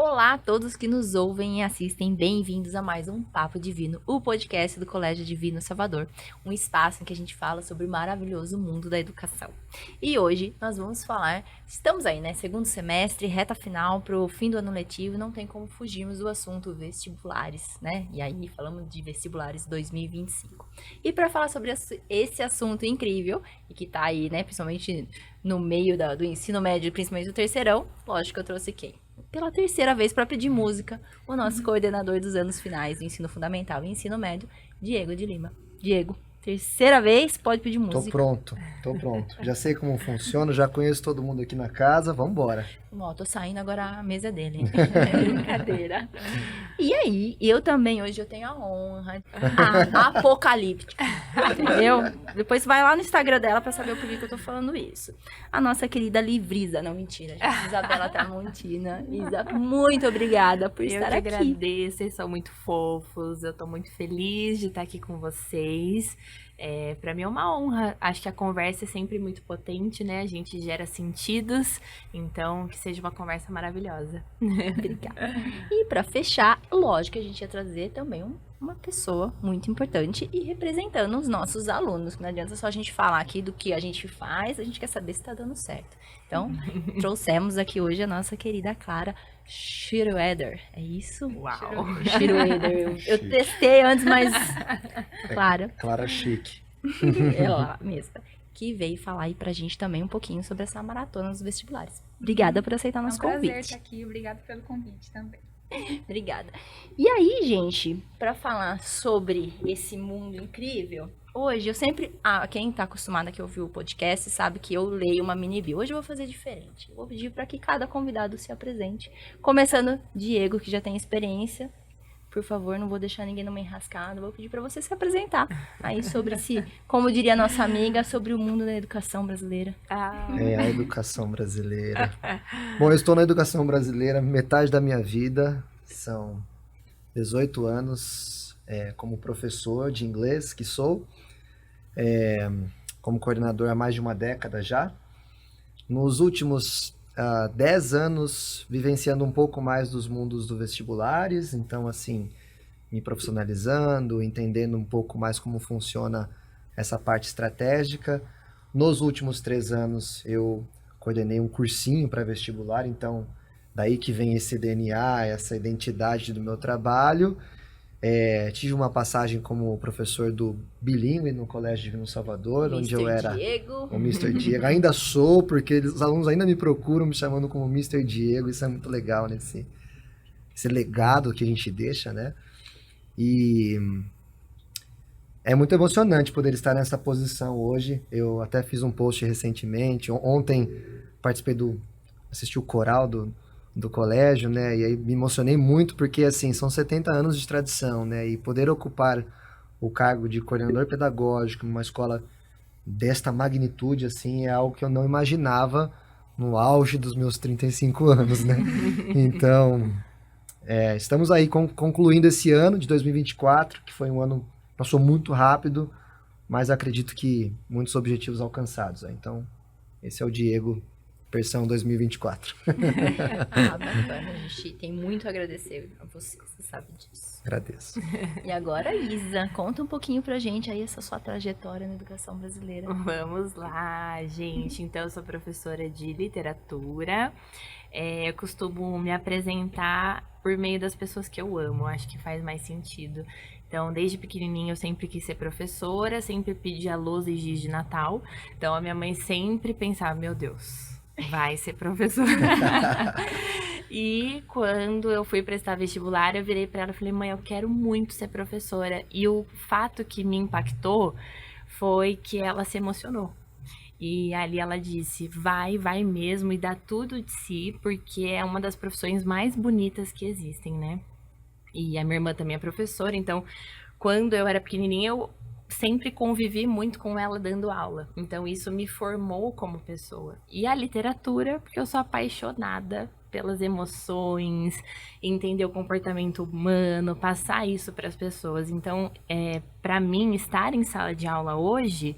Olá a todos que nos ouvem e assistem, bem-vindos a mais um Papo Divino, o podcast do Colégio Divino Salvador, um espaço em que a gente fala sobre o maravilhoso mundo da educação. E hoje nós vamos falar, estamos aí, né, segundo semestre, reta final para o fim do ano letivo, não tem como fugirmos do assunto vestibulares, né, e aí falamos de vestibulares 2025. E para falar sobre esse assunto incrível, e que tá aí, né, principalmente no meio do ensino médio, principalmente do terceirão, lógico que eu trouxe quem? Pela terceira vez para pedir música, o nosso coordenador dos anos finais do ensino fundamental e ensino médio, Diego de Lima. Diego, terceira vez, pode pedir música. Tô pronto. Já sei como funciona, já conheço todo mundo aqui na casa, vambora. Ó, tô saindo agora, a mesa dele. Brincadeira. E aí, eu também, hoje eu tenho a honra, a apocalíptica, entendeu? Depois vai lá no Instagram dela pra saber o porquê que eu tô falando isso. A nossa querida Livrisa, não, mentira, gente. Isabela Tramontina. Isa, muito obrigada por estar aqui. Eu que agradeço, vocês são muito fofos, eu tô muito feliz de estar aqui com vocês. Para mim é uma honra, acho que a conversa é sempre muito potente, né? A gente gera sentidos, então que seja uma conversa maravilhosa. Obrigada. E para fechar, lógico que a gente ia trazer também uma pessoa muito importante e representando os nossos alunos. Não adianta só a gente falar aqui do que a gente faz, a gente quer saber se está dando certo. Então, trouxemos aqui hoje a nossa querida Clara Schroeder. É isso? Uau! Schroeder. Eu testei antes, mas... Clara chique. Ela mesma. Que veio falar aí pra gente também um pouquinho sobre essa maratona dos vestibulares. Obrigada por aceitar nosso convite. É um prazer estar aqui, obrigada pelo convite também. Obrigada. E aí, gente, para falar sobre esse mundo incrível, hoje eu sempre... quem tá acostumado aqui a ouvir o podcast sabe que eu leio uma mini bio. Hoje eu vou fazer diferente. Eu vou pedir para que cada convidado se apresente. Começando, Diego, que já tem experiência. Por favor, não vou deixar ninguém numa enrascada. Vou pedir para você se apresentar aí sobre si, como diria nossa amiga, sobre o mundo da educação brasileira. A educação brasileira. Bom, eu estou na educação brasileira metade da minha vida, são 18 anos como professor de inglês que sou, como coordenador há mais de uma década já. Nos últimos 10 anos vivenciando um pouco mais dos mundos do vestibulares, então assim, me profissionalizando, entendendo um pouco mais como funciona essa parte estratégica. Nos últimos 3 anos eu coordenei um cursinho para vestibular, então daí que vem esse DNA, essa identidade do meu trabalho. Tive uma passagem como professor do bilíngue no Colégio Divino Salvador, onde eu era Diego. o Mr. Diego. Ainda sou, porque os alunos ainda me procuram me chamando como Mr. Diego. Isso é muito legal, né? Esse legado que a gente deixa, né? E é muito emocionante poder estar nessa posição hoje. Eu até fiz um post recentemente. Ontem assisti o coral do colégio, né? E aí me emocionei muito porque, assim, são 70 anos de tradição, né? E poder ocupar o cargo de coordenador pedagógico numa escola desta magnitude, assim, é algo que eu não imaginava no auge dos meus 35 anos, né? Então, estamos aí concluindo esse ano de 2024, que foi um ano que passou muito rápido, mas acredito que muitos objetivos alcançados, né? Então, esse é o Diego versão 2024. Bacana, a gente tem muito a agradecer a você sabe disso. Agradeço. E agora, Isa, conta um pouquinho pra gente aí essa sua trajetória na educação brasileira. Vamos lá, gente. Então, eu sou professora de literatura. Eu costumo me apresentar por meio das pessoas que eu amo. Acho que faz mais sentido. Então, desde pequenininha eu sempre quis ser professora, sempre pedi a lousa e giz de Natal. Então, a minha mãe sempre pensava, meu Deus, vai ser professora. E quando eu fui prestar vestibular, eu virei pra ela e falei, mãe, eu quero muito ser professora. E o fato que me impactou foi que ela se emocionou. E ali ela disse, vai mesmo e dá tudo de si, porque é uma das profissões mais bonitas que existem, né? E a minha irmã também é professora, então quando eu era pequenininha eu sempre convivi muito com ela dando aula. Então isso me formou como pessoa. E a literatura, porque eu sou apaixonada pelas emoções, entender o comportamento humano, passar isso para as pessoas. Então, para mim, estar em sala de aula hoje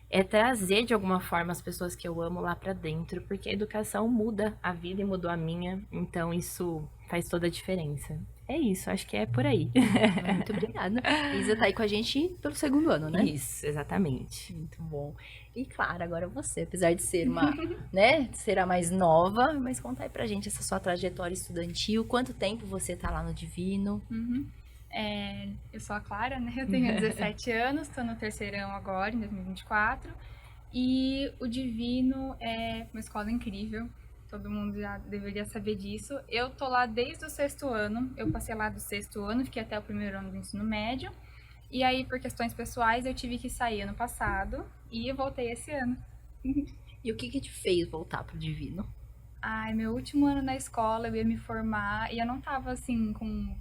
é trazer de alguma forma as pessoas que eu amo lá pra dentro, porque a educação muda a vida e mudou a minha, então isso faz toda a diferença. É isso, acho que é por aí. Muito obrigada. Isa tá aí com a gente pelo segundo ano, né? Isso, exatamente. Muito bom. E claro, agora você, apesar de ser uma, né, de ser a mais nova, mas conta aí pra gente essa sua trajetória estudantil, quanto tempo você tá lá no Divino? Eu sou a Clara, né? Eu tenho 17 anos, estou no terceirão agora, em 2024. E o Divino é uma escola incrível, todo mundo já deveria saber disso. Eu tô lá desde o sexto ano, eu passei lá do sexto ano, fiquei até o primeiro ano do ensino médio. E aí, por questões pessoais, eu tive que sair ano passado e eu voltei esse ano. E o que que te fez voltar pro Divino? Ai, meu último ano na escola, eu ia me formar e eu não tava assim com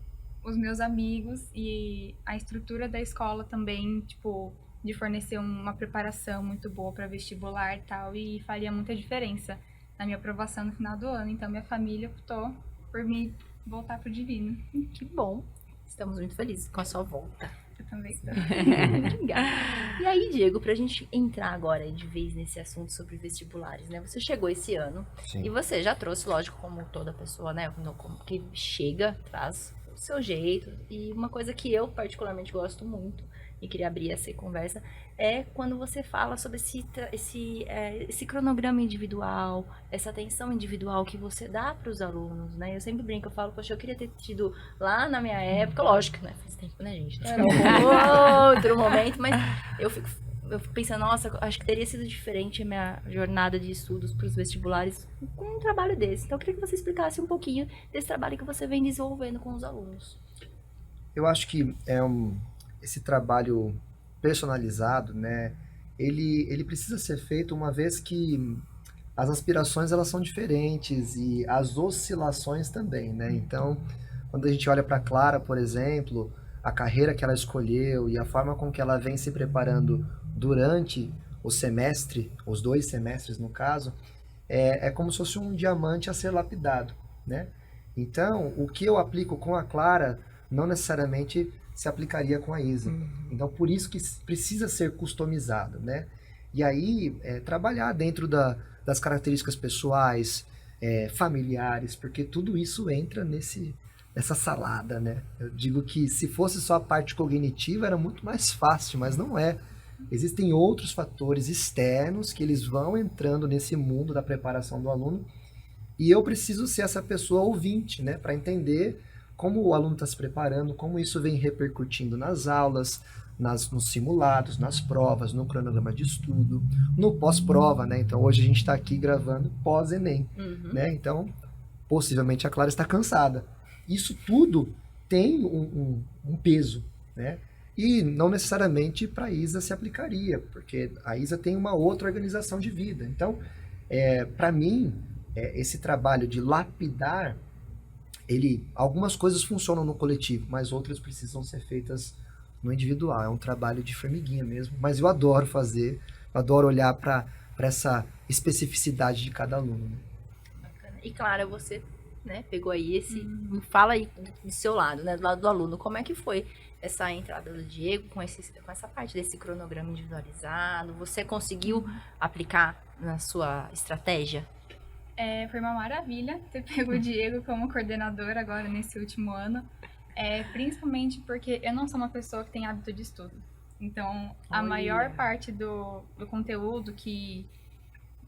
os meus amigos e a estrutura da escola também, tipo, de fornecer uma preparação muito boa para vestibular e tal, e faria muita diferença na minha aprovação no final do ano. Então, minha família optou por me voltar pro Divino. Que bom. Estamos muito felizes com a sua volta. Eu também estou. Obrigada. E aí, Diego, pra gente entrar agora de vez nesse assunto sobre vestibulares, né? Você chegou esse ano Sim. e você já trouxe, lógico, como toda pessoa, né? Como que chega, traz o seu jeito. E uma coisa que eu particularmente gosto muito e queria abrir essa conversa é quando você fala sobre esse cronograma individual, essa atenção individual que você dá para os alunos, né? Eu sempre brinco, eu falo, poxa, eu queria ter tido lá na minha época, lógico, né? Faz tempo, né, gente? Era um outro momento, mas eu fico pensando, nossa, acho que teria sido diferente a minha jornada de estudos para os vestibulares com um trabalho desse. Então, eu queria que você explicasse um pouquinho desse trabalho que você vem desenvolvendo com os alunos. Eu acho que esse trabalho personalizado, né, ele precisa ser feito uma vez que as aspirações elas são diferentes e as oscilações também, né? Então, quando a gente olha para a Clara, por exemplo, a carreira que ela escolheu e a forma com que ela vem se preparando durante o semestre, os 2 semestres no caso, é como se fosse um diamante a ser lapidado, né? Então, o que eu aplico com a Clara não necessariamente se aplicaria com a Isa. Então, por isso que precisa ser customizado, né? E aí, trabalhar dentro das características pessoais, familiares, porque tudo isso entra nessa salada, né? Eu digo que se fosse só a parte cognitiva era muito mais fácil, mas não é. Existem outros fatores externos que eles vão entrando nesse mundo da preparação do aluno e eu preciso ser essa pessoa ouvinte, né? Para entender como o aluno está se preparando, como isso vem repercutindo nas aulas, nos simulados, nas provas, no cronograma de estudo, no pós-prova, né? Então, hoje a gente está aqui gravando pós-ENEM, né? Então, possivelmente a Clara está cansada. Isso tudo tem um peso, né? E não necessariamente para a Isa se aplicaria, porque a Isa tem uma outra organização de vida. Então, para mim, esse trabalho de lapidar algumas coisas funcionam no coletivo, mas outras precisam ser feitas no individual. É um trabalho de formiguinha mesmo, mas eu adoro fazer, eu adoro olhar para essa especificidade de cada aluno. Né? Bacana. E Clara, você, né, pegou aí fala aí do seu lado, né, do lado do aluno, como é que foi essa entrada do Diego com essa parte desse cronograma individualizado? Você conseguiu aplicar na sua estratégia? Foi uma maravilha ter pego o Diego como coordenador agora nesse último ano, principalmente porque eu não sou uma pessoa que tem hábito de estudo. Então, a maior parte do conteúdo que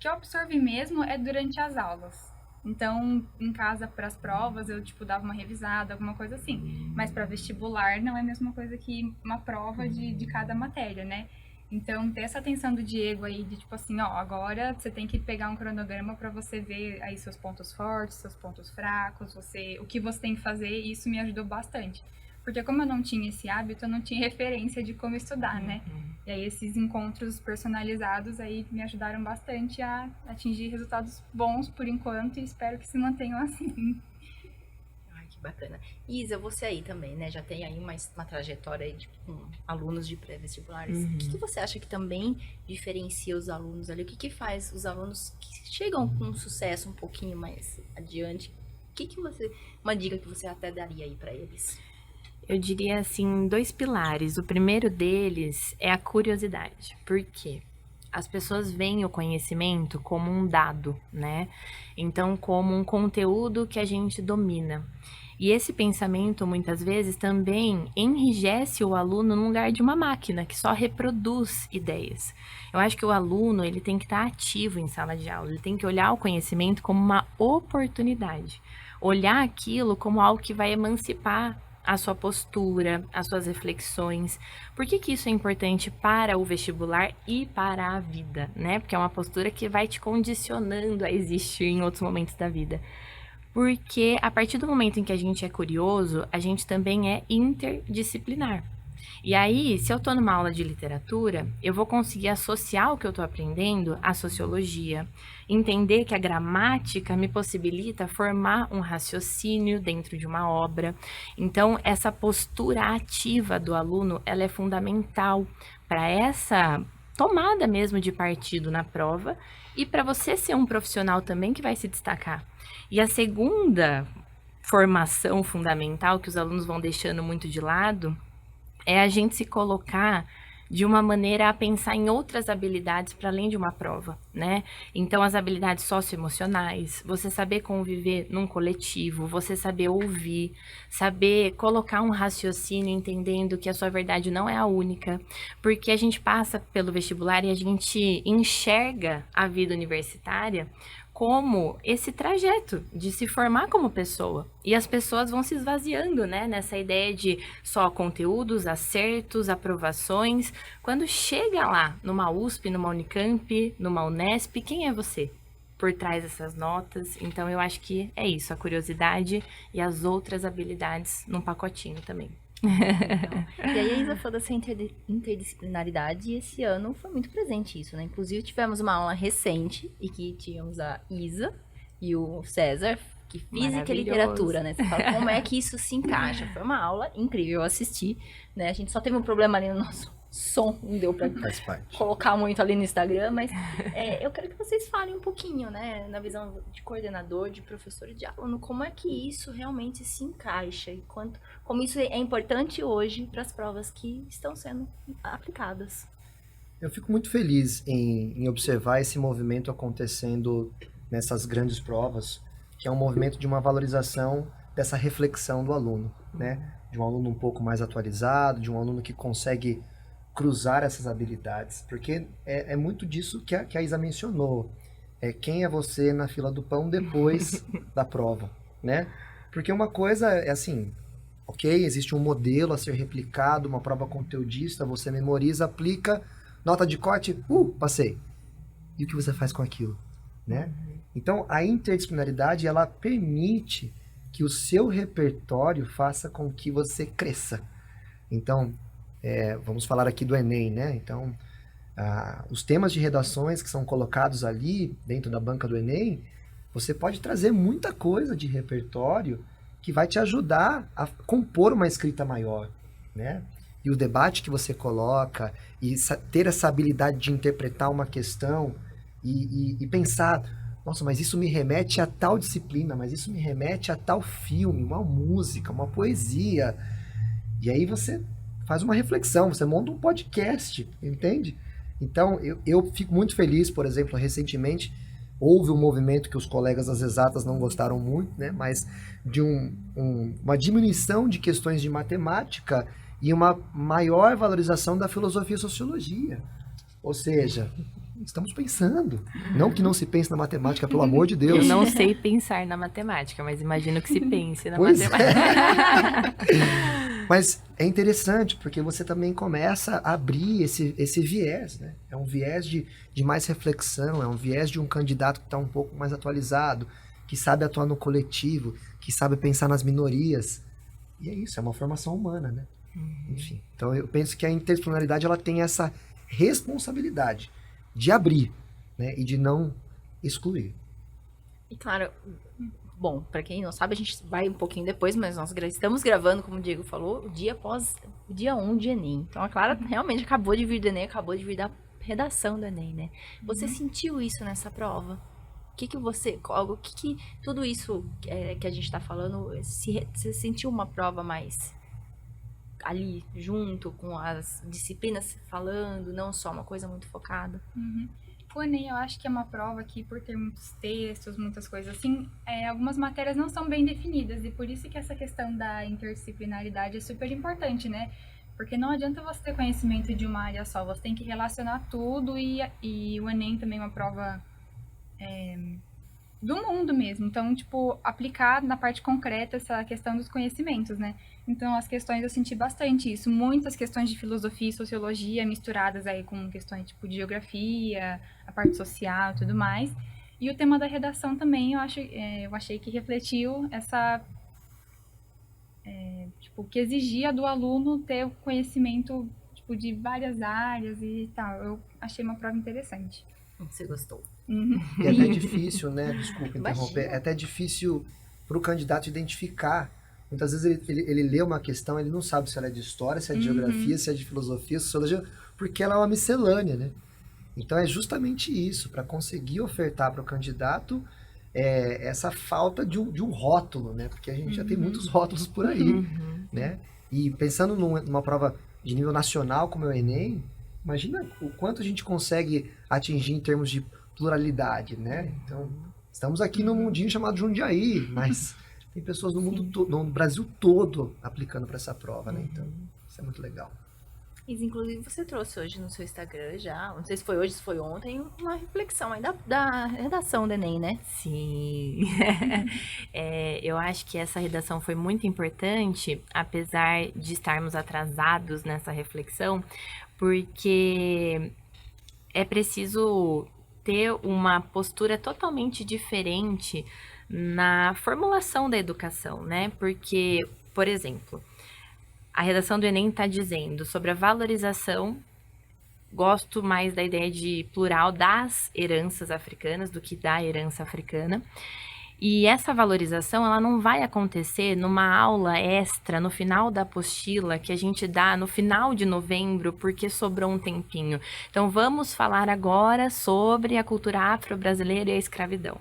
eu absorvi mesmo é durante as aulas. Então, em casa, para as provas, eu, dava uma revisada, alguma coisa assim. Mas para vestibular, não é a mesma coisa que uma prova de cada matéria, né? Então, ter essa atenção do Diego aí, de agora você tem que pegar um cronograma para você ver aí seus pontos fortes, seus pontos fracos, o que você tem que fazer, e isso me ajudou bastante. Porque como eu não tinha esse hábito, eu não tinha referência de como estudar, né? E aí esses encontros personalizados aí me ajudaram bastante a atingir resultados bons por enquanto e espero que se mantenham assim. Bacana. Isa, você aí também, né? Já tem aí uma trajetória aí com alunos de pré-vestibulares. O que você acha que também diferencia os alunos ali? O que faz os alunos que chegam com sucesso um pouquinho mais adiante? Uma dica que você até daria aí para eles? Eu diria assim, 2 pilares. O primeiro deles é a curiosidade. Por quê? as pessoas veem o conhecimento como um dado, né? Então, como um conteúdo que a gente domina. E esse pensamento, muitas vezes, também enrijece o aluno no lugar de uma máquina que só reproduz ideias. Eu acho que o aluno, ele tem que estar ativo em sala de aula, ele tem que olhar o conhecimento como uma oportunidade. Olhar aquilo como algo que vai emancipar a sua postura, as suas reflexões. Por que que isso é importante para o vestibular e para a vida, né? Porque é uma postura que vai te condicionando a existir em outros momentos da vida. Porque a partir do momento em que a gente é curioso, a gente também é interdisciplinar. E aí, se eu estou numa aula de literatura, eu vou conseguir associar o que eu estou aprendendo à sociologia, entender que a gramática me possibilita formar um raciocínio dentro de uma obra. Então, essa postura ativa do aluno, ela é fundamental para essa tomada mesmo de partido na prova e para você ser um profissional também que vai se destacar. E a segunda formação fundamental que os alunos vão deixando muito de lado é a gente se colocar de uma maneira a pensar em outras habilidades para além de uma prova, né? Então, as habilidades socioemocionais, você saber conviver num coletivo, você saber ouvir, saber colocar um raciocínio entendendo que a sua verdade não é a única, porque a gente passa pelo vestibular e a gente enxerga a vida universitária como esse trajeto de se formar como pessoa. E as pessoas vão se esvaziando, né? Nessa ideia de só conteúdos, acertos, aprovações. Quando chega lá, numa USP, numa Unicamp, numa Unesp, quem é você? Por trás dessas notas. Então, eu acho que é isso, a curiosidade e as outras habilidades num pacotinho também. Então, e aí a Isa falou dessa interdisciplinaridade e esse ano foi muito presente isso, né? Inclusive tivemos uma aula recente e que tínhamos a Isa e o César, que física e literatura, né? Você fala como é que isso se encaixa. Foi uma aula incrível, eu assisti, né? A gente só teve um problema ali no nosso som, não deu pra colocar muito ali no Instagram, mas eu quero que vocês falem um pouquinho, né, na visão de coordenador, de professor e de aluno, como é que isso realmente se encaixa e como isso é importante hoje para as provas que estão sendo aplicadas. Eu fico muito feliz em observar esse movimento acontecendo nessas grandes provas, que é um movimento de uma valorização dessa reflexão do aluno, né? De um aluno um pouco mais atualizado, de um aluno que consegue cruzar essas habilidades, porque é muito disso que a Isa mencionou. Quem é você na fila do pão depois da prova, né? Porque uma coisa é assim, ok, existe um modelo a ser replicado, uma prova conteudista, você memoriza, aplica, nota de corte, passei. E o que você faz com aquilo, né? Então, a interdisciplinaridade, ela permite que o seu repertório faça com que você cresça. Então, vamos falar aqui do Enem, né? Então, os temas de redações que são colocados ali dentro da banca do Enem, você pode trazer muita coisa de repertório que vai te ajudar a compor uma escrita maior, né? E o debate que você coloca, e ter essa habilidade de interpretar uma questão e pensar, nossa, mas isso me remete a tal disciplina, mas isso me remete a tal filme, uma música, uma poesia. E aí você faz uma reflexão, você monta um podcast, entende? Então, eu fico muito feliz, por exemplo, recentemente, houve um movimento que os colegas das exatas não gostaram muito, né? Mas de uma diminuição de questões de matemática e uma maior valorização da filosofia e sociologia. Ou seja, estamos pensando. Não que não se pense na matemática, pelo amor de Deus. Eu não sei pensar na matemática, mas imagino que se pense na Pois matemática. Mas é interessante, porque você também começa a abrir esse viés, né? É um viés de mais reflexão, é um viés de um candidato que está um pouco mais atualizado, que sabe atuar no coletivo, que sabe pensar nas minorias. E é isso, é uma formação humana, né? Enfim, então eu penso que a interdisciplinaridade, ela tem essa responsabilidade de abrir, né? E de não excluir. E claro, bom, para quem não sabe, a gente vai um pouquinho depois, mas nós estamos gravando, como o Diego falou, o dia após o dia 1 de Enem. Então a Clara realmente acabou de vir do Enem, acabou de vir da redação do Enem, né? Você sentiu isso nessa prova? Tudo isso que a gente tá falando, você sentiu uma prova mais ali junto com as disciplinas falando, não só uma coisa muito focada? Uhum. O Enem, eu acho que é uma prova que, por ter muitos textos, muitas coisas assim, algumas matérias não são bem definidas, e por isso que essa questão da interdisciplinaridade é super importante, né? Porque não adianta você ter conhecimento de uma área só, você tem que relacionar tudo, e o Enem também é uma prova do mundo mesmo. Então, tipo, aplicar na parte concreta essa questão dos conhecimentos, né? Então, as questões eu senti bastante isso. Muitas questões de filosofia e sociologia misturadas aí com questões tipo de geografia, a parte social e tudo mais. E o tema da redação também eu achei que refletiu essa. Tipo, que exigia do aluno ter o conhecimento tipo, de várias áreas e tal. Eu achei uma prova interessante. Você gostou? Uhum. E é até difícil, né? Desculpa interromper. Imagina. É até difícil para o candidato identificar. Muitas vezes ele lê uma questão, ele não sabe se ela é de história, se é de geografia, se é de filosofia, sociologia, porque ela é uma miscelânea, né? Então é justamente isso, para conseguir ofertar para o candidato essa falta de um rótulo, né? Porque a gente já tem muitos rótulos por aí, né? E pensando numa prova de nível nacional como é o Enem, imagina o quanto a gente consegue atingir em termos de pluralidade, né? Então, estamos aqui num mundinho chamado Jundiaí, mas tem pessoas no mundo no Brasil todo aplicando para essa prova, né? Então, isso é muito legal. Isso, inclusive, você trouxe hoje no seu Instagram já, não sei se foi hoje, se foi ontem, uma reflexão aí da redação do Enem, né? Sim. Eu acho que essa redação foi muito importante, apesar de estarmos atrasados nessa reflexão, porque é preciso ter uma postura totalmente diferente na formulação da educação, né? Porque, por exemplo, a redação do Enem está dizendo sobre a valorização. Gosto mais da ideia de plural das heranças africanas do que da herança africana. E essa valorização, ela não vai acontecer numa aula extra no final da apostila que a gente dá no final de novembro porque sobrou um tempinho. Então vamos falar agora sobre a cultura afro-brasileira e a escravidão.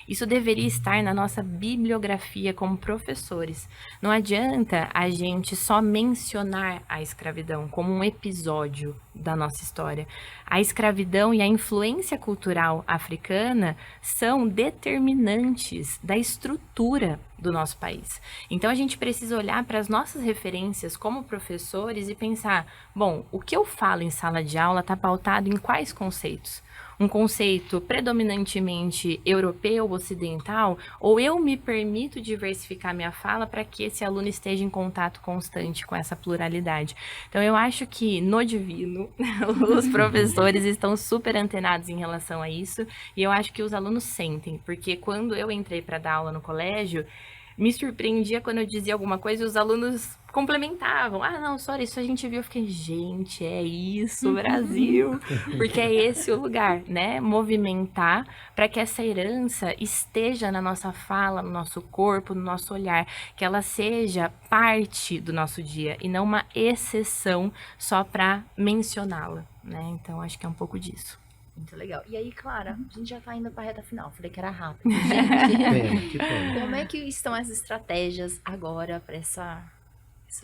Isso deveria estar na nossa bibliografia como professores. Não adianta a gente só mencionar a escravidão como um episódio da nossa história. A escravidão e a influência cultural africana são determinantes da estrutura do nosso país. Então a gente precisa olhar para as nossas referências como professores e pensar, bom, o que eu falo em sala de aula está pautado em quais conceitos? Um conceito predominantemente europeu, ocidental, ou eu me permito diversificar minha fala para que esse aluno esteja em contato constante com essa pluralidade. Então, eu acho que no Divino, os professores estão super antenados em relação a isso, e eu acho que os alunos sentem, porque quando eu entrei para dar aula no colégio, me surpreendia quando eu dizia alguma coisa e os alunos complementavam. Ah, não, sorry, isso a gente viu. Eu fiquei, gente, é isso, Brasil. Porque é esse o lugar, né? Movimentar para que essa herança esteja na nossa fala, no nosso corpo, no nosso olhar. Que ela seja parte do nosso dia e não uma exceção só para mencioná-la, né? Então, acho que é um pouco disso. Muito legal. E aí, Clara, a gente já tá indo pra reta final. Falei que era rápido. Gente, Que pena. como é que estão as estratégias agora para essas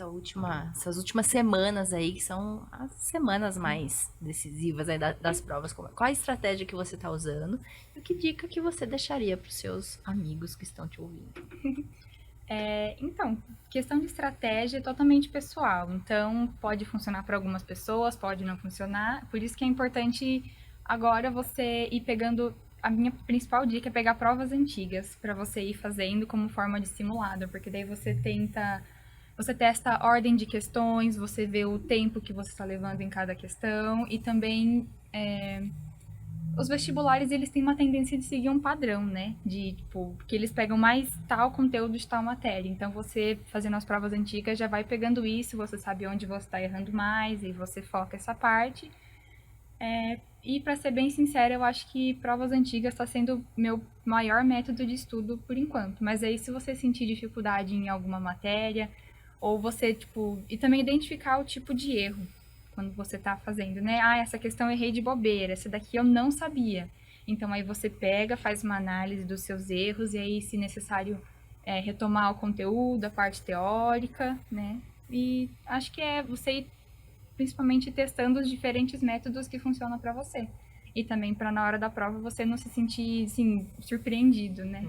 últimas semanas aí, que são as semanas mais decisivas aí das provas? Qual a estratégia que você tá usando? E que dica que você deixaria para os seus amigos que estão te ouvindo? Então, questão de estratégia é totalmente pessoal. Então, pode funcionar para algumas pessoas, pode não funcionar. Por isso que é importante agora você ir pegando. A minha principal dica é pegar provas antigas para você ir fazendo como forma de simulado, porque daí você testa a ordem de questões, você vê o tempo que você está levando em cada questão e também os vestibulares, eles têm uma tendência de seguir um padrão, né? Tipo, que eles pegam mais tal conteúdo de tal matéria. Então, você fazendo as provas antigas já vai pegando isso, você sabe onde você está errando mais e você foca essa parte. E, para ser bem sincera, eu acho que provas antigas está sendo meu maior método de estudo por enquanto. Mas aí, se você sentir dificuldade em alguma matéria, ou você, tipo... E também identificar o tipo de erro quando você tá fazendo, né? Ah, essa questão eu errei de bobeira, essa daqui eu não sabia. Então, aí você pega, faz uma análise dos seus erros, e aí, se necessário, retomar o conteúdo, a parte teórica, né? E acho que é você ir principalmente testando os diferentes métodos que funcionam para você. E também para na hora da prova você não se sentir, assim, surpreendido, né?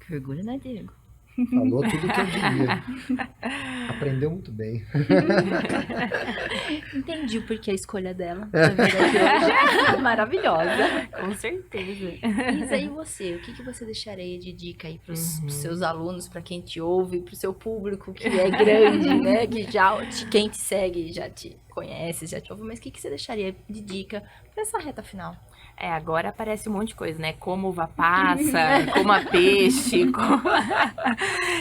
Que orgulho, né, Diego? Falou tudo o que eu diria. Aprendeu muito bem. Entendi o porquê a escolha dela. Na verdade, hoje. Maravilhosa. Com certeza. Isa, e você? O que que você deixaria de dica aí pros seus alunos, para quem te ouve, pro seu público que é grande, né? Que quem te segue já te conhece, já te ouve. Mas o que que você deixaria de dica pra essa reta final? Agora aparece um monte de coisa, né? Como uva passa, coma peixe.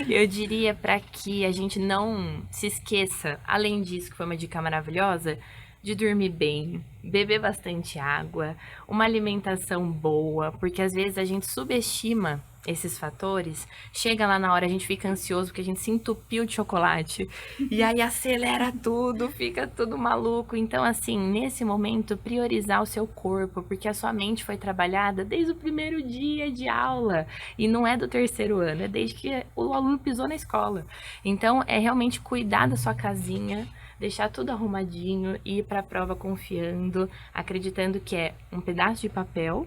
Eu diria para que a gente não se esqueça, além disso, que foi uma dica maravilhosa, de dormir bem, beber bastante água, uma alimentação boa, porque às vezes a gente subestima esses fatores, chega lá na hora, a gente fica ansioso porque a gente se entupiu de chocolate e aí acelera tudo, fica tudo maluco. Então, assim, nesse momento, priorizar o seu corpo, porque a sua mente foi trabalhada desde o primeiro dia de aula e não é do terceiro ano, é desde que o aluno pisou na escola. Então, é realmente cuidar da sua casinha, deixar tudo arrumadinho, ir para a prova confiando, acreditando que é um pedaço de papel,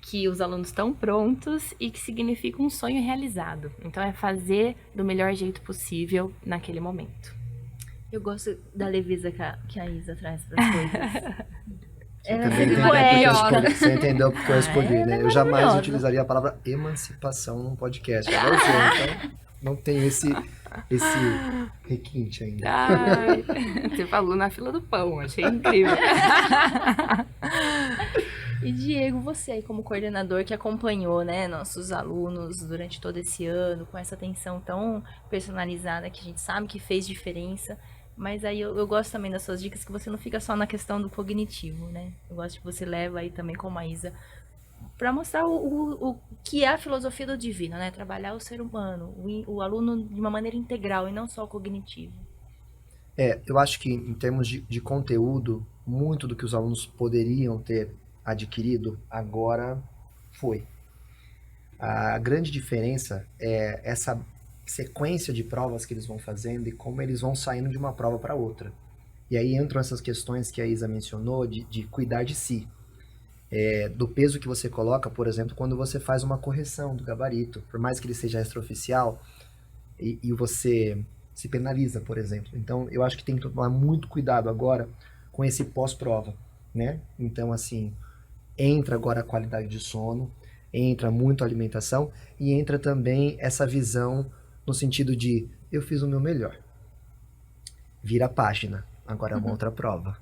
que os alunos estão prontos e que significa um sonho realizado. Então, é fazer do melhor jeito possível naquele momento. Eu gosto da leveza que a Isa traz para as coisas. Ela é Também sempre entendeu porque eu poética. escolhi- Você entendeu porque eu escolhi, ela né? é Eu jamais maravilhosa. utilizaria a palavra emancipação num podcast. Igual você, então não tenho esse requinte ainda. Ai, você falou na fila do pão, achei incrível. E Diego, você aí como coordenador que acompanhou, né, nossos alunos durante todo esse ano, com essa atenção tão personalizada que a gente sabe que fez diferença, mas aí eu gosto também das suas dicas que você não fica só na questão do cognitivo, né? Eu gosto que você leva aí também como a Isa para mostrar o que é a filosofia do divino, né? Trabalhar o ser humano, o aluno de uma maneira integral e não só o cognitivo. Eu acho que em termos de conteúdo, muito do que os alunos poderiam ter adquirido agora foi. A grande diferença é essa sequência de provas que eles vão fazendo e como eles vão saindo de uma prova para outra. E aí entram essas questões que a Isa mencionou de cuidar de si. Do peso que você coloca, por exemplo, quando você faz uma correção do gabarito, por mais que ele seja extraoficial, e você se penaliza, por exemplo. Então, eu acho que tem que tomar muito cuidado agora com esse pós-prova, né? Então, assim, entra agora a qualidade de sono, entra muito a alimentação e entra também essa visão no sentido de eu fiz o meu melhor. Vira a página, agora é uma outra prova,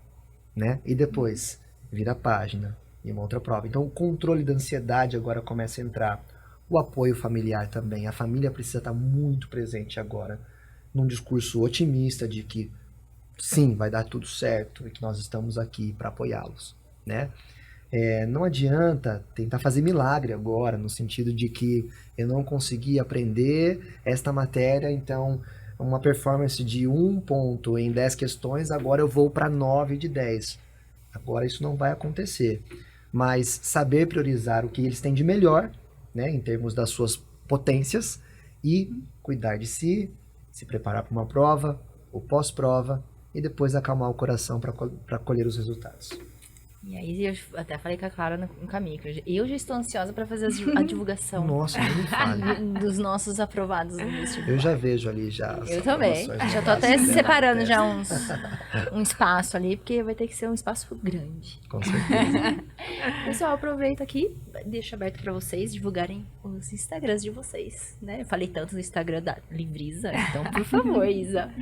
né? E depois, vira a página e uma outra prova. Então, o controle da ansiedade agora começa a entrar. O apoio familiar também. A família precisa estar muito presente agora num discurso otimista de que sim, vai dar tudo certo e que nós estamos aqui para apoiá-los, né? Não adianta tentar fazer milagre agora, no sentido de que eu não consegui aprender esta matéria, então uma performance de 1 ponto em 10 questões, agora eu vou para 9 de 10. Agora isso não vai acontecer. Mas saber priorizar o que eles têm de melhor, né, em termos das suas potências, e cuidar de si, se preparar para uma prova, ou pós-prova, e depois acalmar o coração para colher os resultados. E aí eu até falei com a Clara no caminho, que eu já estou ansiosa para fazer a divulgação Nossa, nem me fale. dos nossos aprovados no vestibular. Eu já vejo ali já. as Eu também. aprovações Já no tô até braço dela. separando já um espaço ali, porque vai ter que ser um espaço grande. Com certeza. Pessoal, aproveito aqui, deixo aberto para vocês divulgarem os Instagrams de vocês, né? Eu falei tanto no Instagram da Livrisa, então por favor, Isa.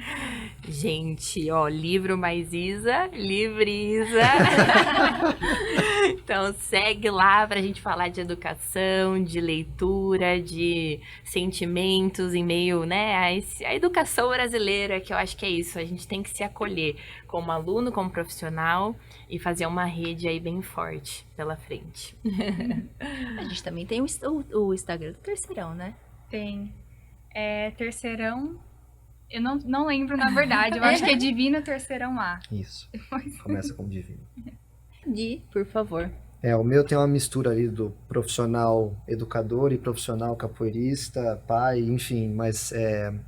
Gente, ó, livro mais Isa, Livrisa. Então segue lá pra gente falar de educação, de leitura, de sentimentos em meio, né, a educação brasileira, que eu acho que é isso, a gente tem que se acolher como aluno, como profissional e fazer uma rede aí bem forte pela frente. A gente também tem o Instagram do Terceirão, né? Tem. Terceirão. Eu não lembro, na verdade. Eu acho que é Divino Terceirão A. Isso. Começa com divino. Di, por favor. O meu tem uma mistura ali do profissional educador e profissional capoeirista, pai, enfim, mas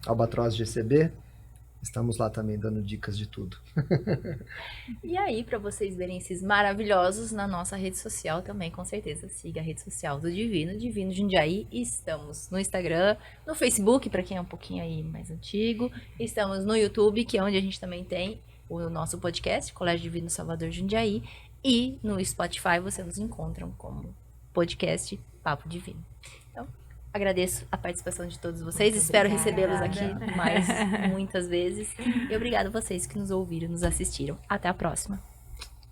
Albatroz GCB, estamos lá também dando dicas de tudo. E aí, para vocês verem esses maravilhosos na nossa rede social também, com certeza, siga a rede social do Divino, Divino Jundiaí. Estamos no Instagram, no Facebook, para quem é um pouquinho aí mais antigo. Estamos no YouTube, que é onde a gente também tem o nosso podcast, Colégio Divino Salvador Jundiaí. E no Spotify você nos encontram como podcast Papo Divino. Então, agradeço a participação de todos vocês. Muito Espero obrigada. recebê-los aqui mais muitas vezes. E obrigado a vocês que nos ouviram, nos assistiram. Até a próxima.